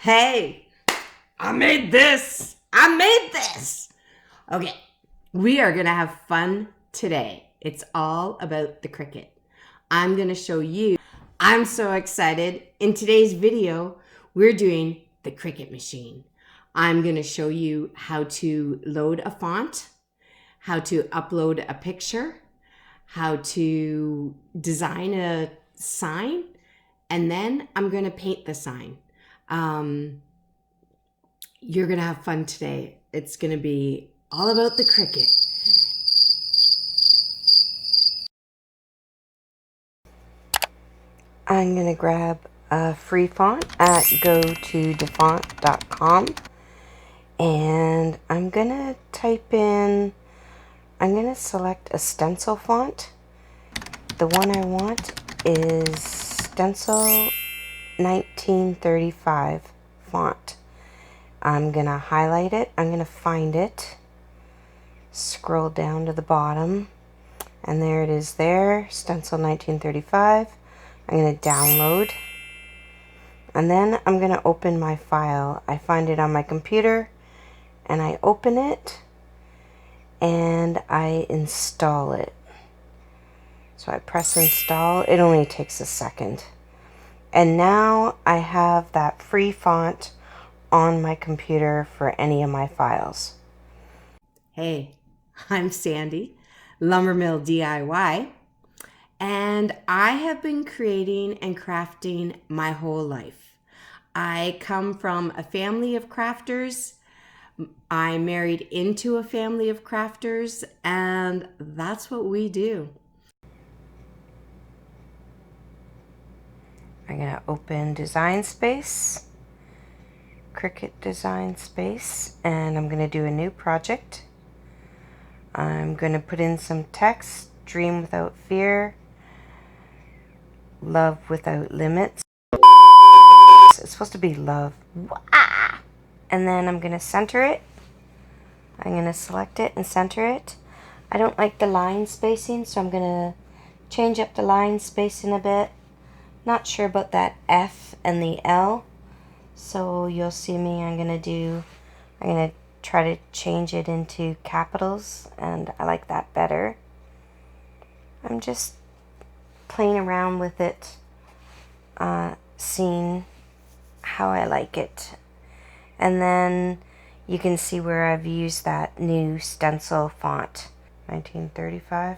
Hey, I made this. Okay, we are going to have fun today. It's all about the Cricut. I'm going to show you. I'm so excited. In today's video, we're doing the Cricut machine. I'm going to show you how to load a font, how to upload a picture, how to design a sign, and then I'm going to paint the sign. You're going to have fun today. It's going to be all about the Cricut. I'm going to grab a free font at go-to-defont.com, and I'm going to select a stencil font. The one I want is Stencil 1935 font. I'm going to highlight it. I'm going to find it. Scroll down to the bottom. And there it is there. Stencil 1935. I'm going to download. And then I'm going to open my file. I find it on my computer. And I open it. And I install it. So I press install. It only takes a second. And now I have that free font on my computer for any of my files. Hey, I'm Sandy, LumberMill DIY, and I have been creating and crafting my whole life. I come from a family of crafters. I married into a family of crafters, and that's what we do. I'm going to open Design Space, Cricut Design Space, and I'm going to do a new project. I'm going to put in some text, dream without fear, love without limits. It's supposed to be love. And then I'm going to center it. I'm going to select it and center it. I don't like the line spacing, so I'm going to change up the line spacing a bit. Not sure about that F and the L, so you'll see me. I'm gonna try to change it into capitals, and I like that better. I'm just playing around with it, seeing how I like it. And then you can see where I've used that new stencil font, 1935.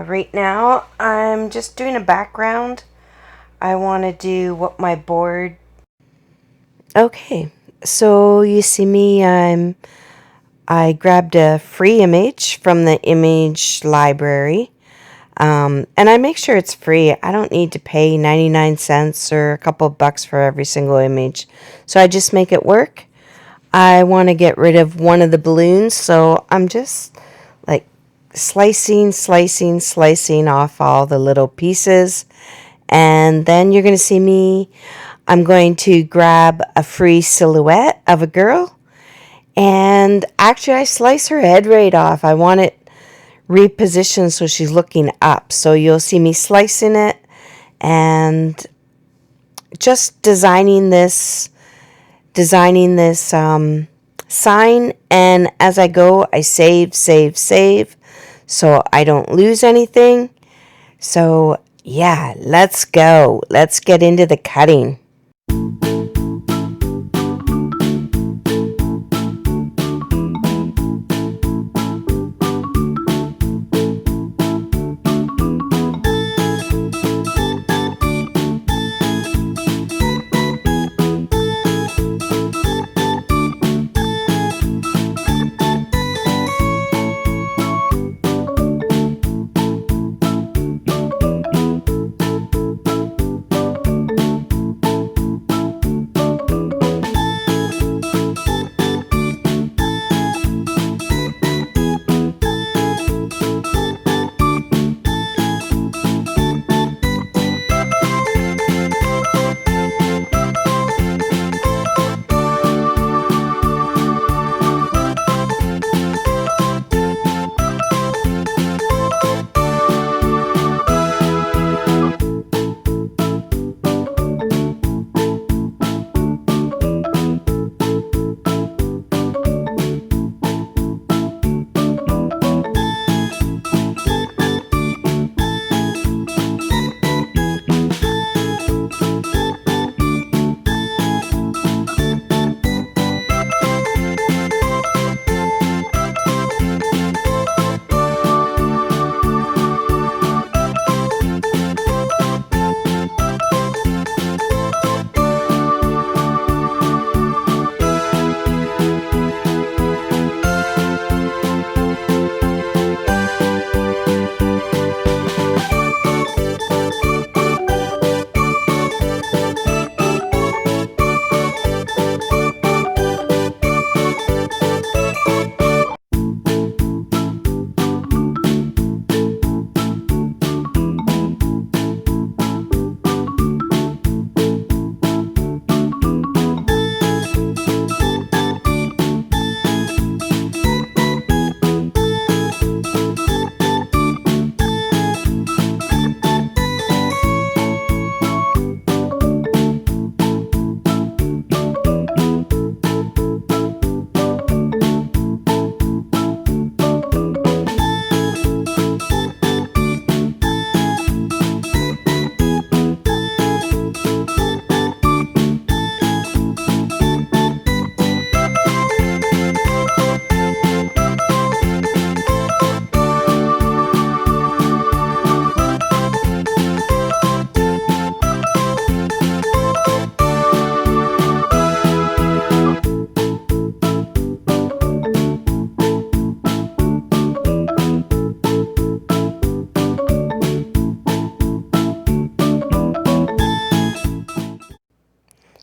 Right now, I'm just doing a background. I want to do what my board... Okay, so you see me, I grabbed a free image from the image library, and I make sure it's free. I don't need to pay 99 cents or a couple bucks for every single image, so I just make it work. I want to get rid of one of the balloons, so I'm just like slicing off all the little pieces. And then you're going to see me, I'm going to grab a free silhouette of a girl, and actually I slice her head right off. I want it repositioned so she's looking up. So you'll see me slicing it and just designing this sign, and as I go I save so I don't lose anything. So yeah, let's go. Let's get into the cutting.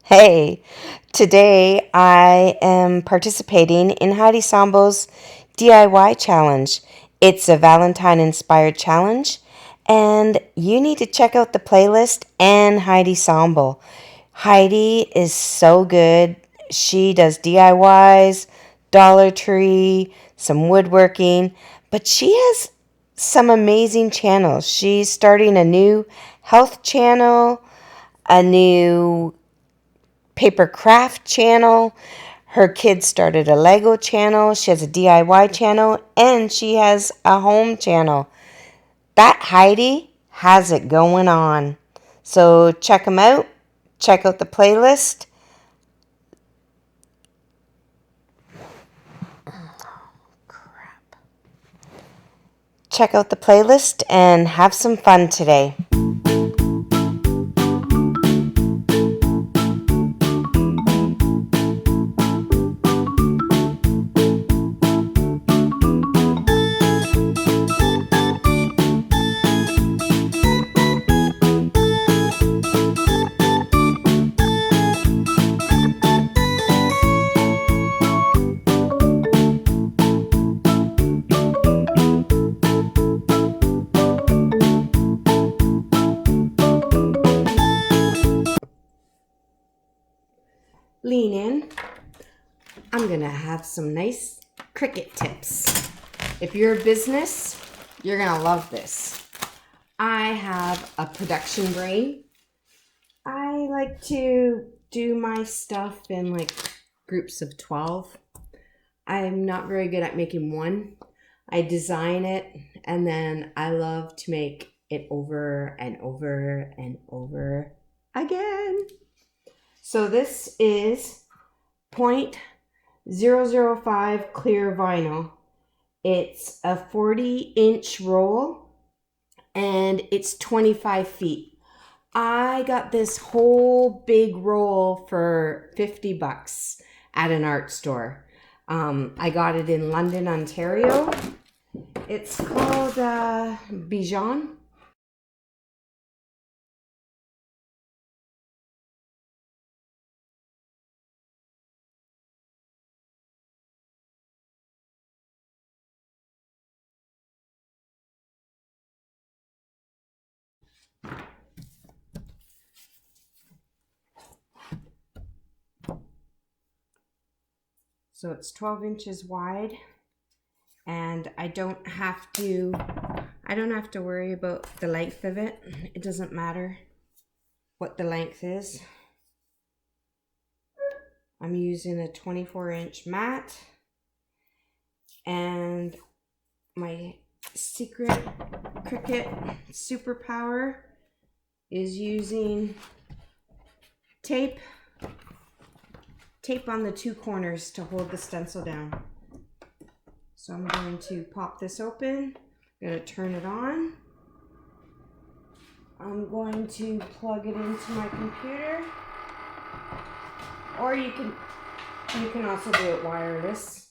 Hey, today I am participating in Heidi Sonbouls' DIY challenge. It's a Valentine inspired challenge, and you need to check out the playlist and Heidi Sonboul. Heidi is so good. She does DIYs, Dollar Tree, some woodworking, but she has some amazing channels. She's starting a new health channel, a new paper craft channel. Her kids started a Lego channel. She has a DIY channel, and she has a home channel. That Heidi has it going on. So check them out. Check out the playlist. Check out the playlist and have some fun today. Lean in. I'm going to have some nice Cricut tips. If you're a business, you're going to love this. I have a production brain. I like to do my stuff in like groups of 12. I'm not very good at making one. I design it, and then I love to make it over and over and over again. So this is 0.005 clear vinyl. It's a 40-inch roll, and it's 25 feet. I got this whole big roll for $50 at an art store. I got it in London, Ontario. It's called Bijon. So it's 12 inches wide, and I don't have to worry about the length of it. It doesn't matter what the length is. I'm using a 24-inch mat, and my secret Cricut superpower is using tape on the two corners to hold the stencil down. So I'm going to pop this open. I'm going to turn it on. I'm going to plug it into my computer, or you can also do it wireless.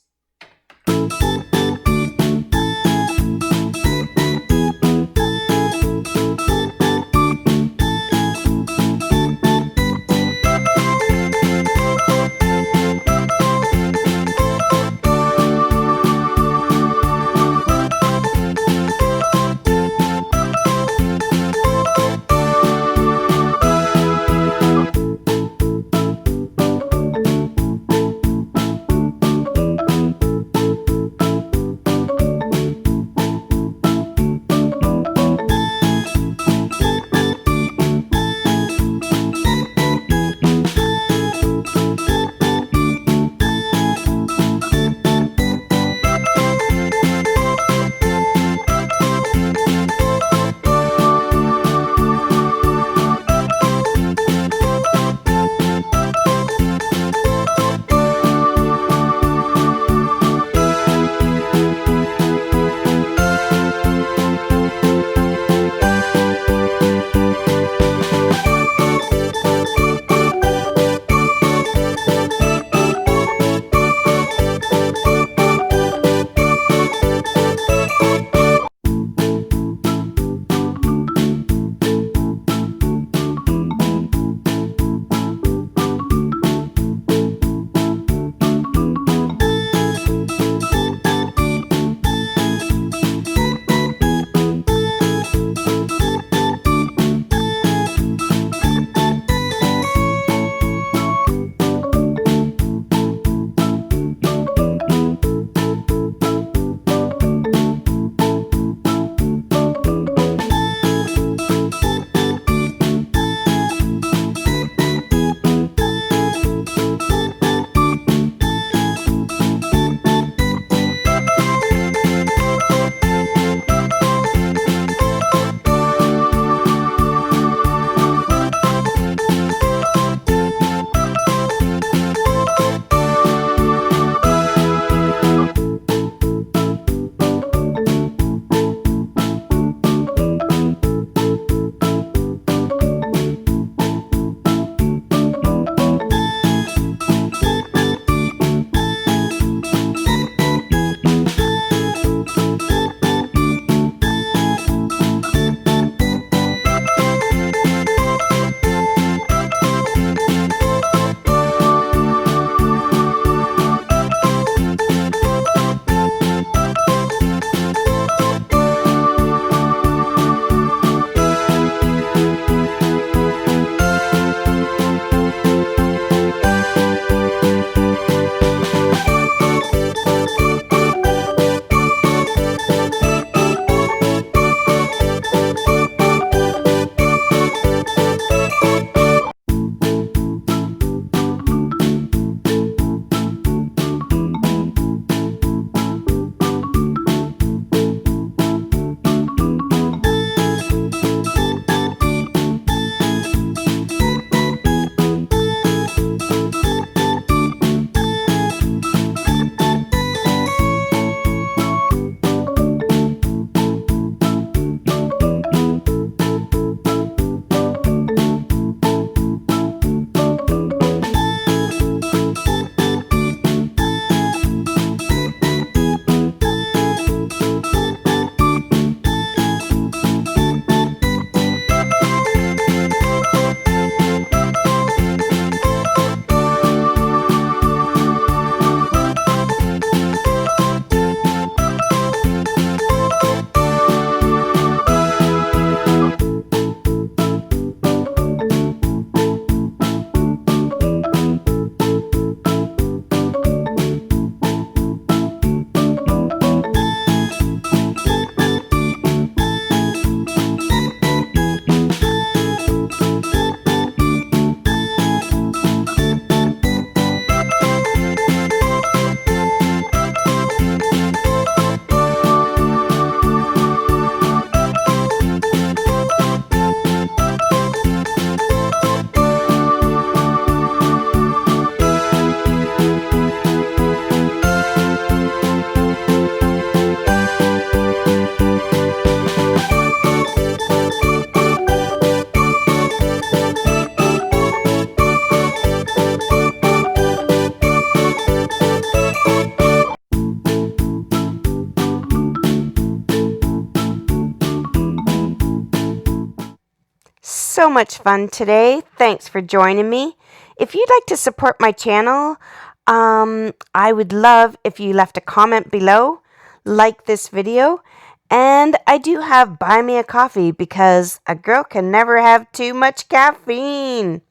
so much fun today. Thanks for joining me. If you'd like to support my channel, I would love if you left a comment below, like this video, and I do have Buy Me a Coffee because a girl can never have too much caffeine.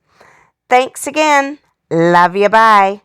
Thanks again. Love you. Bye.